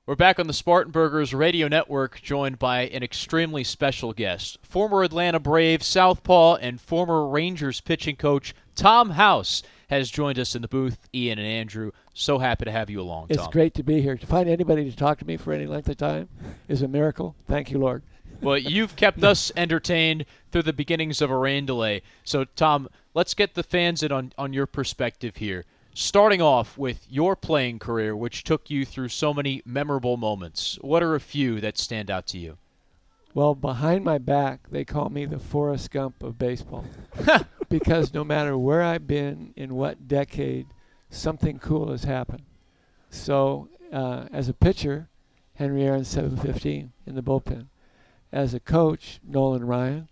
We're back on the Spartanburgers radio network, joined by an extremely special guest, former Atlanta Braves southpaw and former Rangers pitching coach Tom House has joined us in the booth. Ian and Andrew, so happy to have you along, Tom. It's great to be here. To find anybody to talk to me for any length of time is a miracle. Thank you, Lord. Well, you've kept us entertained through the beginnings of a rain delay. So, Tom, let's get the fans in on your perspective here. Starting off with your playing career, which took you through so many memorable moments, what are a few that stand out to you? Well, behind my back, they call me the Forrest Gump of baseball because no matter where I've been, in what decade, something cool has happened. So as a pitcher, Henry Aaron's 715 in the bullpen. As a coach, Nolan Ryan.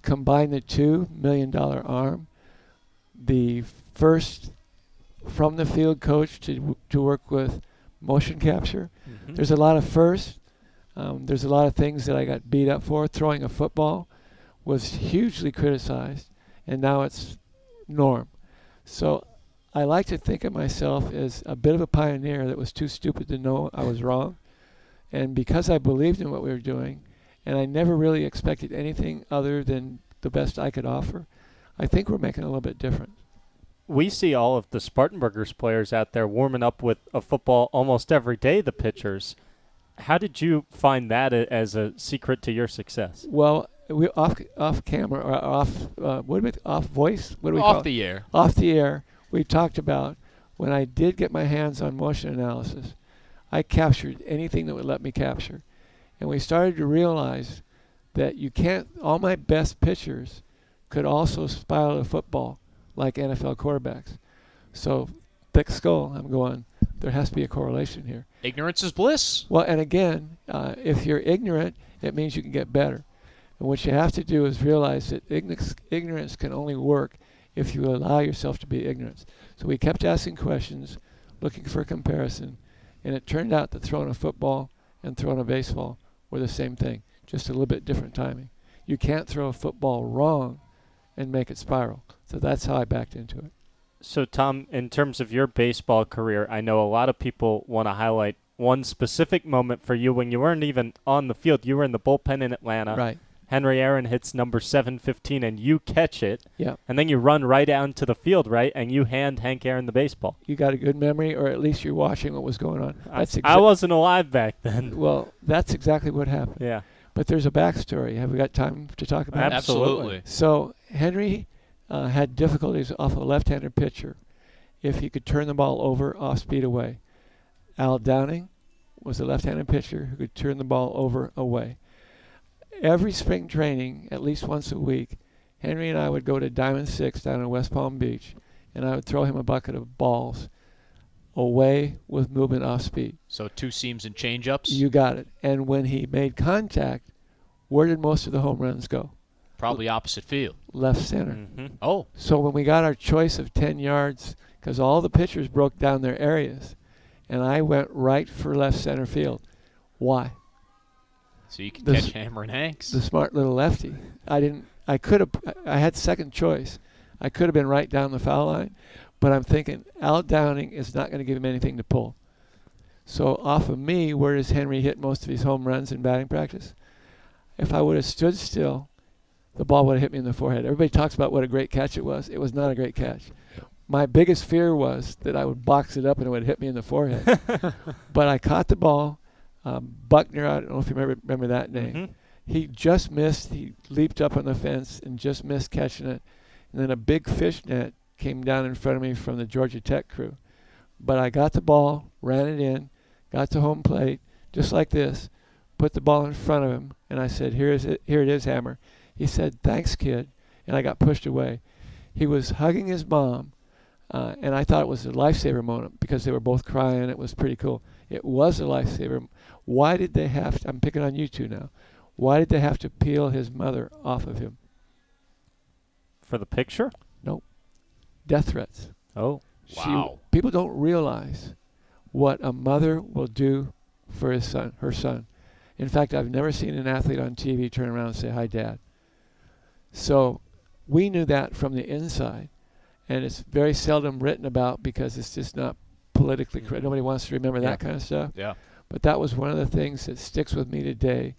Combine the two, $1 million arm. The first from the field coach to work with motion capture. Mm-hmm. There's a lot of firsts. There's a lot of things that I got beat up for. Throwing a football was hugely criticized, and now it's norm. So I like to think of myself as a bit of a pioneer that was too stupid to know I was wrong. And because I believed in what we were doing, and I never really expected anything other than the best I could offer, I think we're making a little bit different. We see all of the Spartanburgers players out there warming up with a football almost every day, the pitchers. How did you find that as a secret to your success? Well, we off camera or off voice? What do we call it? Off the air. Off the air. We talked about when I did get my hands on motion analysis, I captured anything that would let me capture. And we started to realize that you can't, all my best pitchers could also spiral a football like NFL quarterbacks. So, thick skull, I'm going, there has to be a correlation here. Ignorance is bliss. Well, and again, if you're ignorant, it means you can get better. And what you have to do is realize that ignorance can only work if you allow yourself to be ignorant. So we kept asking questions, looking for a comparison, and it turned out that throwing a football and throwing a baseball were the same thing, just a little bit different timing. You can't throw a football wrong and make it spiral. So that's how I backed into it. So, Tom, in terms of your baseball career, I know a lot of people want to highlight one specific moment for you when you weren't even on the field. You were in the bullpen in Atlanta. Right. Henry Aaron hits number 715, and you catch it. Yeah. And then you run right out to the field, right, and you hand Hank Aaron the baseball. You got a good memory, or at least you're watching what was going on. I wasn't alive back then. Well, that's exactly what happened. Yeah. But there's a backstory. Have we got time to talk about it? Absolutely. So Henry had difficulties off a left-handed pitcher if he could turn the ball over off speed away. Al Downing was a left-handed pitcher who could turn the ball over away. Every spring training, at least once a week, Henry and I would go to Diamond 6 down in West Palm Beach, and I would throw him a bucket of balls away with movement off speed. So two seams and change-ups? You got it. And when he made contact, where did most of the home runs go? Probably opposite field. Left center. Mm-hmm. Oh. So when we got our choice of 10 yards, because all the pitchers broke down their areas, and I went right for left center field. Why? So you can catch Hammer and Hanks. The smart little lefty. I had second choice. I could have been right down the foul line, but I'm thinking Al Downing is not going to give him anything to pull. So off of me, where does Henry hit most of his home runs in batting practice? If I would have stood still, the ball would have hit me in the forehead. Everybody talks about what a great catch it was. It was not a great catch. My biggest fear was that I would box it up and it would hit me in the forehead. But I caught the ball. Buckner, I don't know if you remember that name. Mm-hmm. He just missed. He leaped up on the fence and just missed catching it. And then a big fish net came down in front of me from the Georgia Tech crew. But I got the ball, ran it in, got to home plate, just like this, put the ball in front of him, and I said, here it is, Hammer. He said, thanks, kid, and I got pushed away. He was hugging his mom, and I thought it was a lifesaver moment because they were both crying. It was pretty cool. It was a lifesaver. Why did they have to, I'm picking on you two now, why did they have to peel his mother off of him? For the picture? Nope. Death threats. Oh. Wow. People don't realize what a mother will do for her son. In fact, I've never seen an athlete on TV turn around and say, hi, Dad. So we knew that from the inside, and it's very seldom written about because it's just not politically correct. Nobody wants to remember that kind of stuff. Yeah. But that was one of the things that sticks with me today.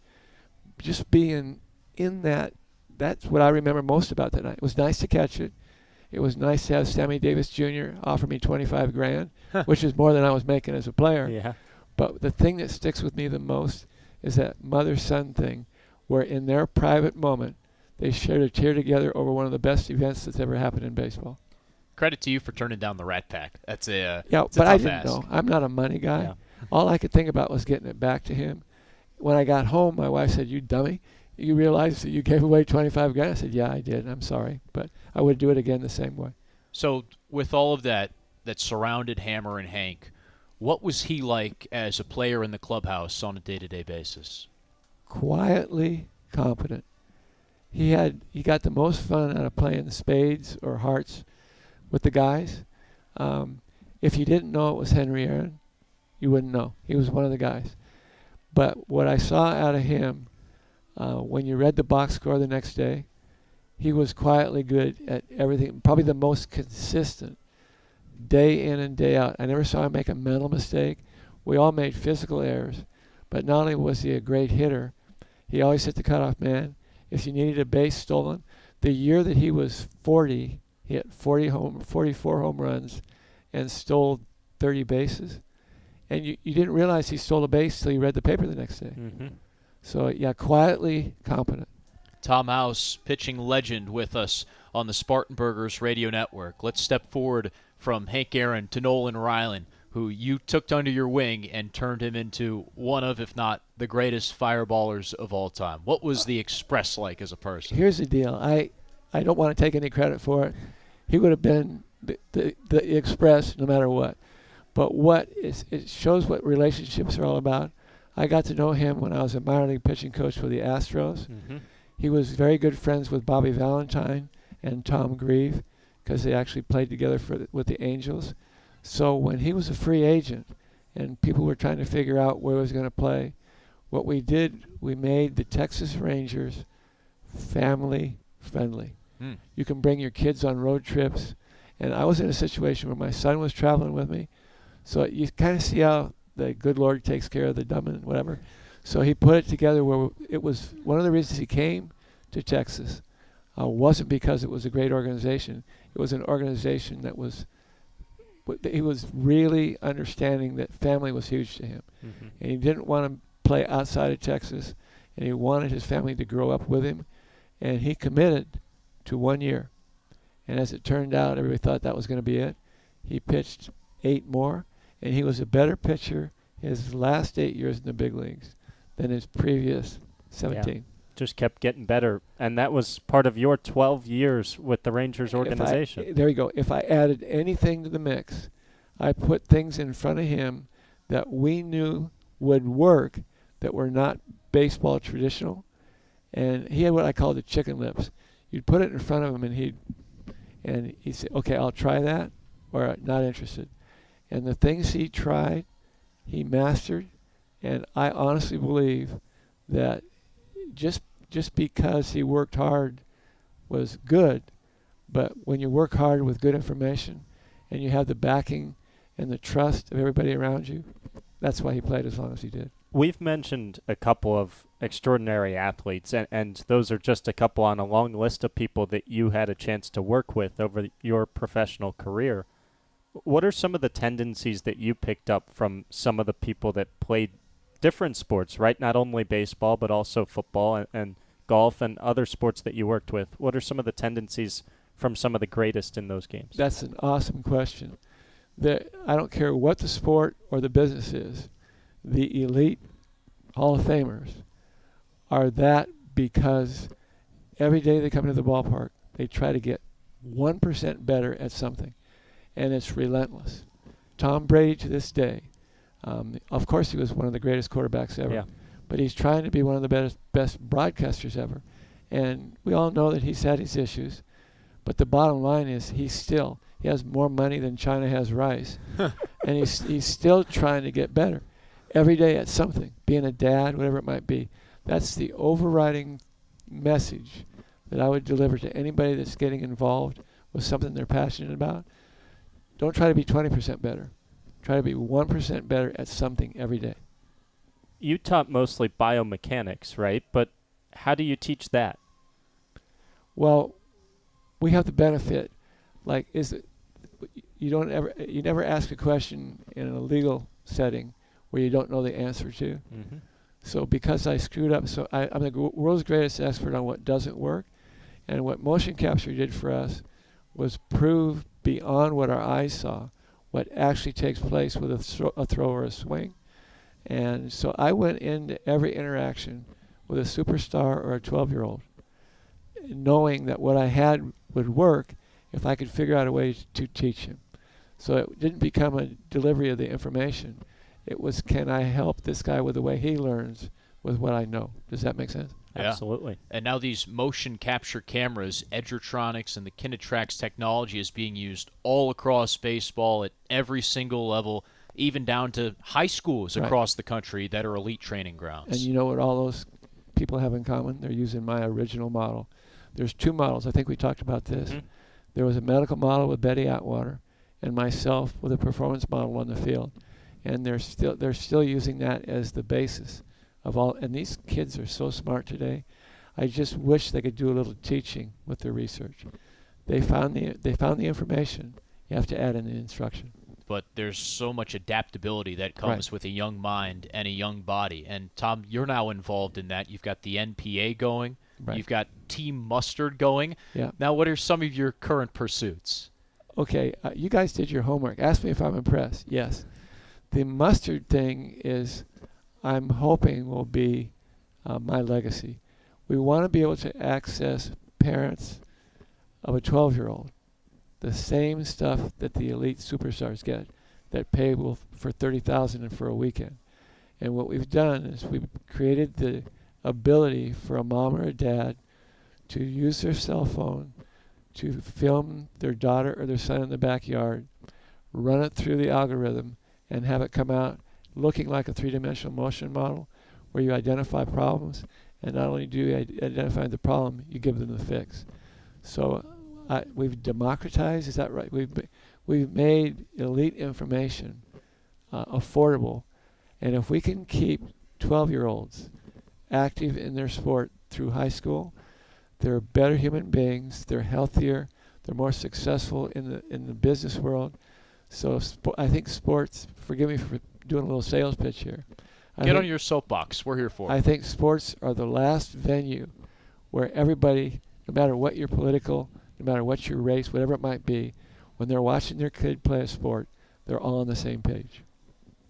Just being in that, that's what I remember most about that night. It was nice to catch it. It was nice to have Sammy Davis Jr. offer me $25,000, which is more than I was making as a player. Yeah. But the thing that sticks with me the most is that mother-son thing, where in their private moment, they shared a tear together over one of the best events that's ever happened in baseball. Credit to you for turning down the Rat Pack. That's a Yeah, it's but a I tough didn't ask. know. I'm not a money guy. Yeah. All I could think about was getting it back to him. When I got home, my wife said, "You dummy. You realize that you gave away $25,000?" I said, "Yeah, I did. I'm sorry. But I would do it again the same way." So with all of that surrounded Hammer and Hank, what was he like as a player in the clubhouse on a day-to-day basis? Quietly competent. He got the most fun out of playing spades or hearts with the guys. If you didn't know it was Henry Aaron, you wouldn't know. He was one of the guys. But what I saw out of him, when you read the box score the next day, he was quietly good at everything, probably the most consistent day in and day out. I never saw him make a mental mistake. We all made physical errors. But not only was he a great hitter, he always hit the cutoff man. If you needed a base stolen, the year that he was 40, he hit 44 home runs and stole 30 bases. And you didn't realize he stole a base till you read the paper the next day. Mm-hmm. So, yeah, quietly competent. Tom House, pitching legend, with us on the Spartanburgers radio network. Let's step forward from Hank Aaron to Nolan Ryland, who you took under your wing and turned him into one of, if not the greatest fireballers of all time. What was the Express like as a person? Here's the deal. I don't want to take any credit for it. He would have been the Express no matter what. But it shows what relationships are all about. I got to know him when I was a minor league pitching coach for the Astros. Mm-hmm. He was very good friends with Bobby Valentine and Tom Grieve because they actually played together with the Angels. So when he was a free agent and people were trying to figure out where he was going to play, what we did, we made the Texas Rangers family friendly. Hmm. You can bring your kids on road trips. And I was in a situation where my son was traveling with me. So you kind of see how the good Lord takes care of the dumb and whatever. So he put it together where it was one of the reasons he came to Texas wasn't because it was a great organization. It was an organization that he was really understanding that family was huge to him. Mm-hmm. And he didn't want to play outside of Texas, and he wanted his family to grow up with him. And he committed to 1 year. And as it turned out, everybody thought that was going to be it. He pitched 8 more, and he was a better pitcher his last 8 years in the big leagues than his previous 17. Yeah. Just kept getting better. And that was part of your 12 years with the Rangers organization. There you go. If I added anything to the mix, I put things in front of him that we knew would work that were not baseball traditional. And he had what I call the chicken lips. You'd put it in front of him, and he'd say, "Okay, I'll try that," or "Not interested." And the things he tried, he mastered. And I honestly believe that just because he worked hard was good, but when you work hard with good information and you have the backing and the trust of everybody around you, that's why he played as long as he did. We've mentioned a couple of extraordinary athletes, and those are just a couple on a long list of people that you had a chance to work with over your professional career. What are some of the tendencies that you picked up from some of the people that played different sports, right? Not only baseball, but also football and golf and other sports that you worked with. What are some of the tendencies from some of the greatest in those games? That's an awesome question. I don't care what the sport or the business is, the elite Hall of Famers are that because every day they come into the ballpark, they try to get 1% better at something, and it's relentless. Tom Brady to this day, of course he was one of the greatest quarterbacks ever, Yeah. but he's trying to be one of the best broadcasters ever. And we all know that he's had his issues, but the bottom line is he has more money than China has rice, and he's still trying to get better every day at something, being a dad, whatever it might be. That's the overriding message that I would deliver to anybody that's getting involved with something they're passionate about. Don't try to be 20% better. Try to be 1% better at something every day. You taught mostly biomechanics, right? But how do you teach that? Well, we have the benefit, like, you never ask a question in a legal setting where you don't know the answer to. Mm-hmm. So because I screwed up, I'm the world's greatest expert on what doesn't work. And what motion capture did for us was prove beyond what our eyes saw what actually takes place with a throw or a swing. And so I went into every interaction with a superstar or a 12-year-old knowing that what I had would work if I could figure out a way to teach him. So it didn't become a delivery of the information. It was, can I help this guy with the way he learns with what I know? Does that make sense? Yeah. Absolutely. And now these motion capture cameras, Edgertronics and the Kinetrax technology is being used all across baseball at every single level, even down to high schools across the country that are elite training grounds. And you know what all those people have in common? They're using my original model. There's two models. I think we talked about this. Mm-hmm. There was a medical model with Betty Atwater and myself with a performance model on the field. And they're still using that as the basis of all. And these kids are so smart today. I just wish they could do a little teaching with their research. They found the information. You have to add in the instruction. But there's so much adaptability that comes with a young mind and a young body. And Tom, you're now involved in that. You've got the NPA going. Right. You've got Team Mustard going. Yeah. Now, what are some of your current pursuits? Okay, you guys did your homework. Ask me if I'm impressed. Yes. The mustard thing is, I'm hoping will be my legacy. We want to be able to access parents of a 12-year-old, the same stuff that the elite superstars get, that pay for $30,000 and for a weekend. And what we've done is we've created the ability for a mom or a dad to use their cell phone to film their daughter or their son in the backyard, run it through the algorithm, and have it come out looking like a three-dimensional motion model where you identify problems, and not only do you identify the problem, you give them the fix. So we've democratized, is that right? We've made elite information affordable, and if we can keep 12-year-olds active in their sport through high school, they're better human beings, they're healthier, they're more successful in the business world. So I think sports, forgive me for doing a little sales pitch here. Get on your soapbox. We're here for it. I think sports are the last venue where everybody, no matter what your political, no matter what your race, whatever it might be, when they're watching their kid play a sport, they're all on the same page.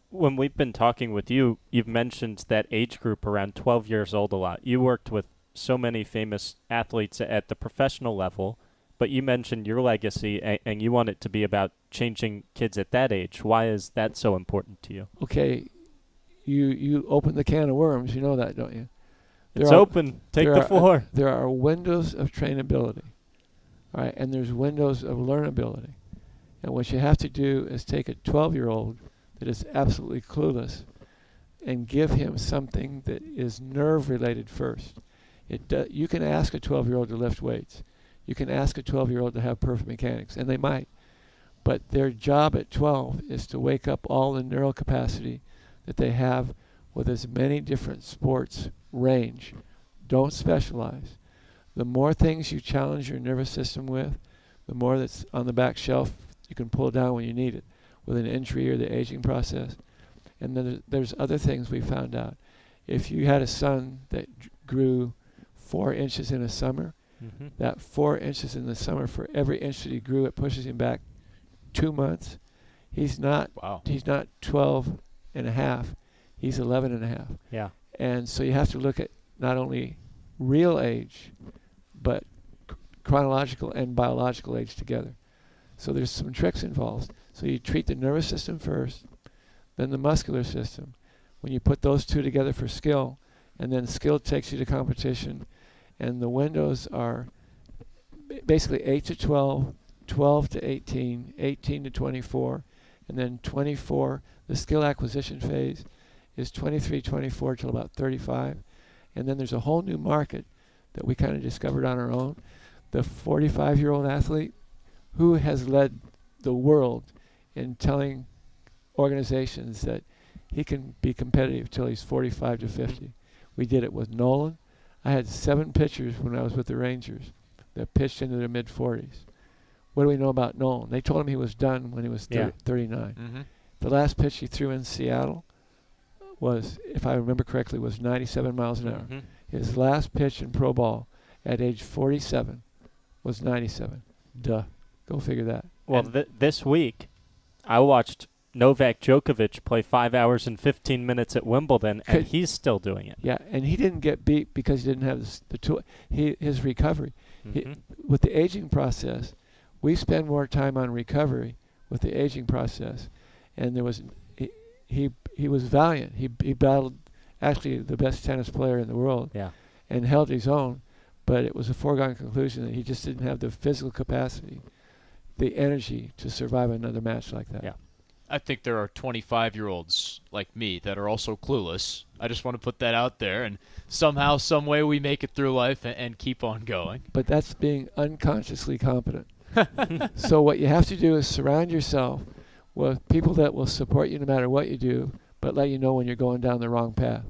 When we've been talking with you, you've mentioned that age group around 12 years old a lot. You worked with so many famous athletes at the professional level, but you mentioned your legacy and you want it to be about changing kids at that age. Why is that so important to you? Okay, you open the can of worms, you know that, don't you? It's open. Take the floor. There are windows of trainability, all right, and there's windows of learnability. And what you have to do is take a 12-year-old that is absolutely clueless and give him something that is nerve-related first. You can ask a 12-year-old to lift weights. You can ask a 12-year-old to have perfect mechanics, and they might. But their job at 12 is to wake up all the neural capacity that they have with as many different sports range. Don't specialize. The more things you challenge your nervous system with, the more that's on the back shelf you can pull down when you need it, with an injury or the aging process. And then there's other things we found out. If you had a son that grew 4 inches in a summer, that 4 inches in the summer, for every inch that he grew, it pushes him back 2 months. He's not 12 and a half. He's 11 and a half. Yeah. And so you have to look at not only real age, but chronological and biological age together. So there's some tricks involved. So you treat the nervous system first, then the muscular system. When you put those two together for skill, and then skill takes you to competition, and the windows are basically 8 to 12, 12 to 18, 18 to 24, and then 24, the skill acquisition phase is 23, 24 till about 35. And then there's a whole new market that we kind of discovered on our own. The 45-year-old athlete who has led the world in telling organizations that he can be competitive till he's 45 to 50. We did it with Nolan. I had 7 pitchers when I was with the Rangers that pitched into their mid-40s. What do we know about Nolan? They told him he was done when he was 39. Mm-hmm. The last pitch he threw in Seattle was, if I remember correctly, was 97 miles an hour. Mm-hmm. His last pitch in pro ball at age 47 was 97. Duh. Go figure that. Well, this week, I watched Novak Djokovic play 5 hours and 15 minutes at Wimbledon, and he's still doing it. Yeah, and he didn't get beat because he didn't have the tool. His recovery. Mm-hmm. With the aging process, we spend more time on recovery with the aging process. And there was he was valiant. He battled actually the best tennis player in the world and held his own, but it was a foregone conclusion that he just didn't have the physical capacity, the energy to survive another match like that. Yeah. I think there are 25-year-olds like me that are also clueless. I just want to put that out there, and somehow, some way, we make it through life and keep on going. But that's being unconsciously competent. So what you have to do is surround yourself with people that will support you no matter what you do, but let you know when you're going down the wrong path.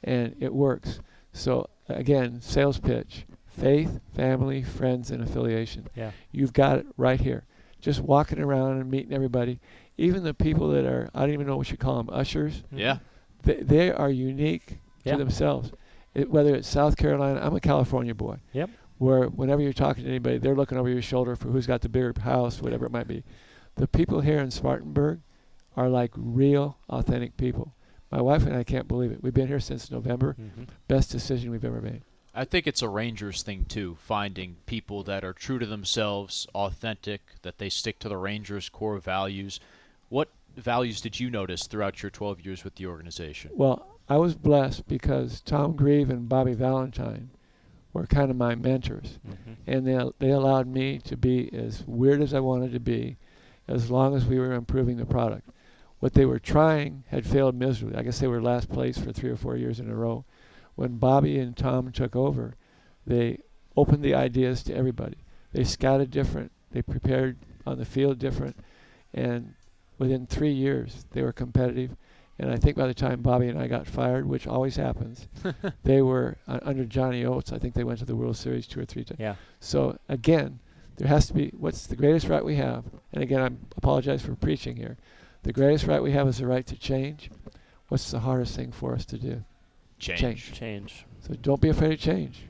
And it works. So, again, sales pitch: faith, family, friends, and affiliation. Yeah. You've got it right here. Just walking around and meeting everybody. Even the people that are, I don't even know what you call them, ushers. Yeah. They are unique to themselves. Whether it's South Carolina, I'm a California boy. Yep. Where whenever you're talking to anybody, they're looking over your shoulder for who's got the bigger house, whatever it might be. The people here in Spartanburg are like real, authentic people. My wife and I can't believe it. We've been here since November. Mm-hmm. Best decision we've ever made. I think it's a Rangers thing, too, finding people that are true to themselves, authentic, that they stick to the Rangers' core values. What values did you notice throughout your 12 years with the organization? Well, I was blessed because Tom Grieve and Bobby Valentine were kind of my mentors. Mm-hmm. And they allowed me to be as weird as I wanted to be as long as we were improving the product. What they were trying had failed miserably. I guess they were last place for 3 or 4 years in a row. When Bobby and Tom took over, they opened the ideas to everybody. They scouted different. They prepared on the field different. And within 3 years, they were competitive. And I think by the time Bobby and I got fired, which always happens, they were under Johnny Oates. I think they went to the World Series 2 or 3 times. Yeah. So, again, there has to be, what's the greatest right we have? And again, I apologize for preaching here. The greatest right we have is the right to change. What's the hardest thing for us to do? Change. So don't be afraid of change.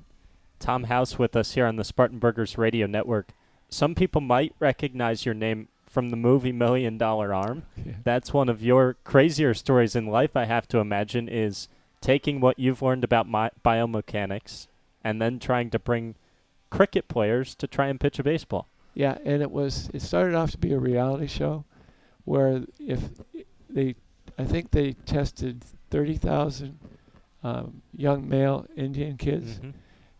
Tom House with us here on the Spartanburgers Radio Network. Some people might recognize your name from the movie $1 Million Arm. Yeah. That's one of your crazier stories in life, I have to imagine, is taking what you've learned about biomechanics and then trying to bring cricket players to try and pitch a baseball. Yeah, and it started off to be a reality show where I think they tested 30,000 young male Indian kids, Mm-hmm.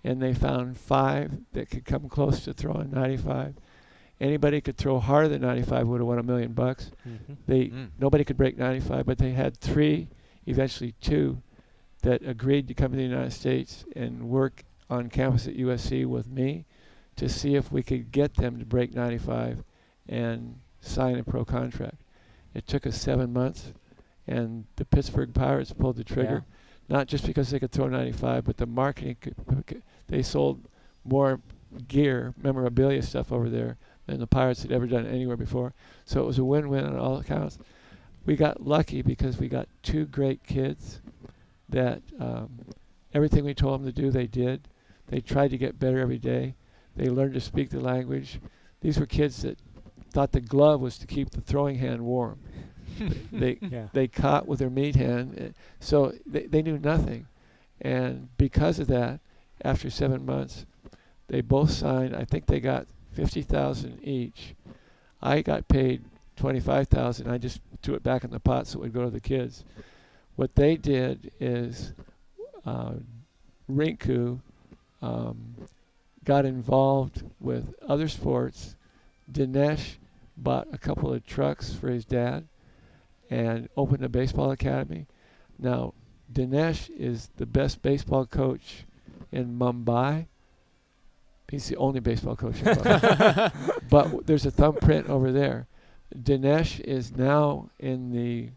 and they found 5 that could come close to throwing 95. Anybody could throw harder than 95 would have won $1 million. Mm-hmm. Nobody could break 95, but they had 3, eventually 2, that agreed to come to the United States and work on campus at USC with me to see if we could get them to break 95 and sign a pro contract. It took us 7 months, and the Pittsburgh Pirates pulled the trigger, not just because they could throw 95, but the marketing, they sold more gear, memorabilia stuff over there than the Pirates had ever done anywhere before. So it was a win-win on all accounts. We got lucky because we got 2 great kids that everything we told them to do, they did. They tried to get better every day. They learned to speak the language. These were kids that thought the glove was to keep the throwing hand warm. They caught with their meat hand. So they knew nothing. And because of that, after 7 months, they both signed. I think they got $50,000 each. I got paid $25,000. I just threw it back in the pot so it would go to the kids. What they did is Rinku got involved with other sports. Dinesh bought a couple of trucks for his dad and opened a baseball academy. Now, Dinesh is the best baseball coach in Mumbai. He's the only baseball coach in Mumbai. But there's a thumbprint over there. Dinesh is now in the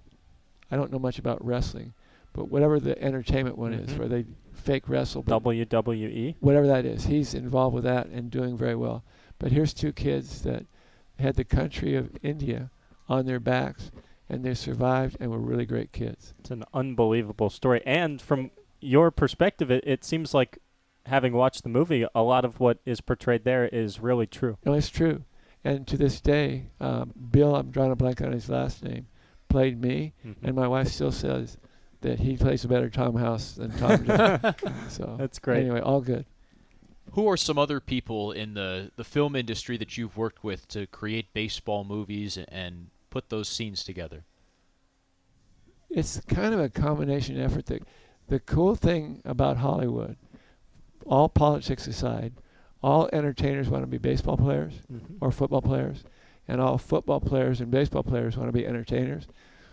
I don't know much about wrestling, but whatever the entertainment one is, where they fake wrestle, but WWE. whatever that is, he's involved with that and doing very well. But here's two kids that had the country of India on their backs, and they survived and were really great kids. It's an unbelievable story. And from your perspective, it seems like, having watched the movie, a lot of what is portrayed there is really true. No, it's true. And to this day, Bill, I'm drawing a blank on his last name, played me, and my wife still says that he plays a better Tom House than Tom did. So that's great. Anyway, all good. Who are some other people in the film industry that you've worked with to create baseball movies and put those scenes together? It's kind of a combination effort. The cool thing about Hollywood, all politics aside, all entertainers want to be baseball players or football players, and all football players and baseball players want to be entertainers.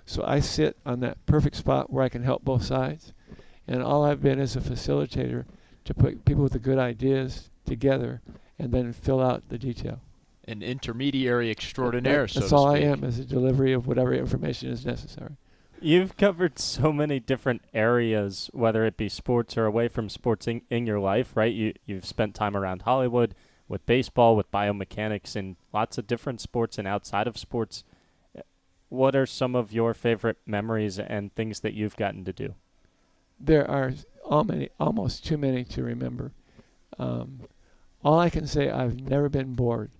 So I sit on that perfect spot where I can help both sides, and all I've been is a facilitator to put people with the good ideas together and then fill out the detail. An intermediary extraordinaire, so to That's all I speak. am, is a delivery of whatever information is necessary. You've covered so many different areas, whether it be sports or away from sports in your life, right? You've spent time around Hollywood with baseball, with biomechanics, and lots of different sports and outside of sports. What are some of your favorite memories and things that you've gotten to do? There are almost too many to remember. All I can say, I've never been bored.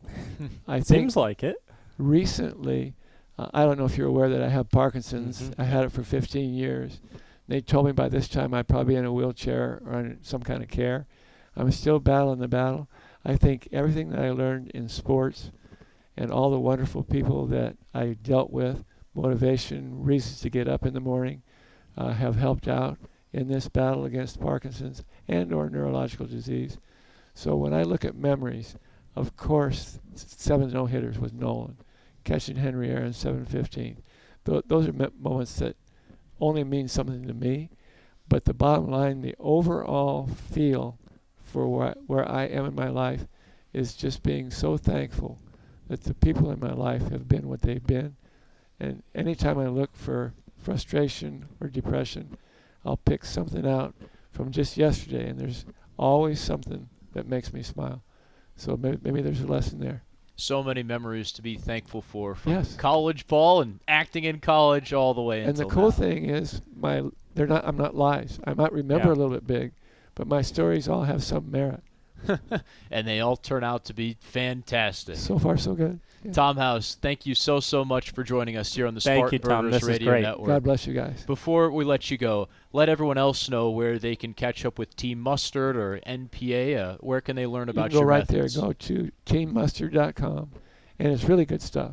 I think Seems like it. recently, I don't know if you're aware that I have Parkinson's. I had it for 15 years. They told me by this time I'd probably be in a wheelchair or in some kind of care. I'm still battling the battle. I think everything that I learned in sports and all the wonderful people that I dealt with, motivation, reasons to get up in the morning, have helped out in this battle against Parkinson's and or neurological disease. So when I look at memories, of course, 7 no-hitters with Nolan, catching Henry Aaron's 715. Those are moments that only mean something to me, but the bottom line, the overall feel for where I am in my life is just being so thankful that the people in my life have been what they've been. And anytime I look for frustration or depression, I'll pick something out from just yesterday, and there's always something that makes me smile. So maybe there's a lesson there. So many memories to be thankful for, from Yes. college ball and acting in college all the way And until the cool now. thing is, I'm not lies. I might remember Yeah. a little bit big, but my stories all have some merit. And they all turn out to be fantastic. So far, so good. Yeah. Tom House, thank you so much for joining us here on the Thank you, Tom. Spartanburgers This is Radio great. Network. God bless you guys. Before we let you go, let everyone else know where they can catch up with Team Mustard or NPA. Where can they learn You about can go your right methods? there. Go to teammustard.com, and it's really good stuff.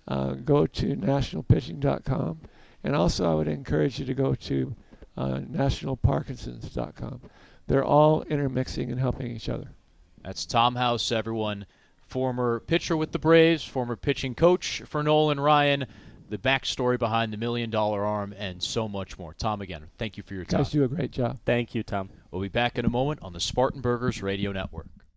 Go to nationalpitching.com, and also I would encourage you to go to nationalparkinsons.com. They're all intermixing and helping each other. That's Tom House, everyone. Former pitcher with the Braves, former pitching coach for Nolan Ryan, the backstory behind the $1 million arm, and so much more. Tom, again, thank you for your time. Guys do a great job. Thank you, Tom. We'll be back in a moment on the Spartanburgers Radio Network.